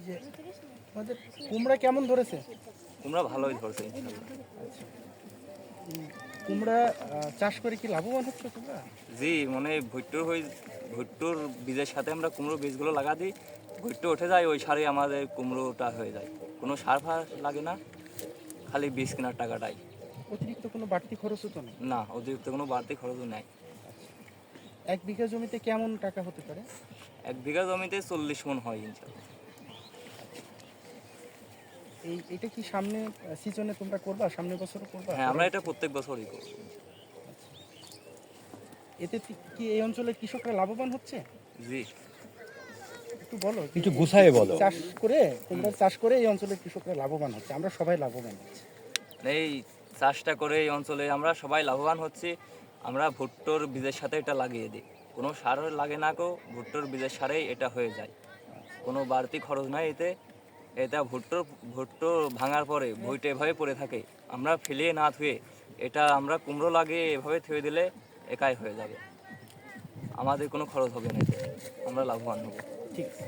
যে আমাদের কুমড়া কেমন ধরেছে? কুমড়া ভালোই ধরছে ইনশাল্লাহ। আচ্ছা, কুমড়া চাষ করে কি লাভবান হচ্ছে তোমরা? জি, মানে ভুট্টোর বীজের সাথে আমরা কুমড়োর বীজগুলো লাগা দিই, ভুট্টো উঠে যায়, ওই সারে আমাদের কুমড়োটা হয়ে যায়। কোনো সার ফার লাগে না, খালি বীজ কেনার টাকাটাই। অতিরিক্ত কোনো বাড়তি খরচও তো নেই? না, অতিরিক্ত কোনো বাড়তি খরচও নেই। আচ্ছা, 1 বিঘা জমিতে কেমন টাকা হতে পারে? 1 বিঘা জমিতে 40 মণ হয় ইনশাল্লাহ। এটা কি সামনে সিজনে তোমরা করবা, সামনের বছরও করবা? হ্যাঁ, আমরা এটা প্রত্যেক বছরই করি। আচ্ছা, এতে কি এই অঞ্চলের কৃষকরা লাভবান হচ্ছে? জি, একটু বলো, একটু গুছায়ে বলো। তোমরা চাষ করে এই অঞ্চলের কৃষকরা লাভবান হচ্ছে, আমরা সবাই লাভবান হচ্ছি। এই চাষটা করে এই অঞ্চলে আমরা সবাই লাভবান হচ্ছি। আমরা ভুট্টোর বীজের সাথে এটা লাগিয়ে দিই, কোনো সার লাগে না, ভুট্টোর বীজের সারেই এটা হয়ে যায়, কোনো বাড়তি খরচ নাই এতে। এটা ভুট্টো ভাঙার পরে ভুঁইটা এভাবে পড়ে থাকে, আমরা ফেলিয়ে না ধুয়ে এটা আমরা কুমড়ো লাগিয়ে এভাবে থুয়ে দিলে একাই হয়ে যাবে, আমাদের কোনো খরচ হবে না এতে, আমরা লাভবান হব। ঠিক আছে।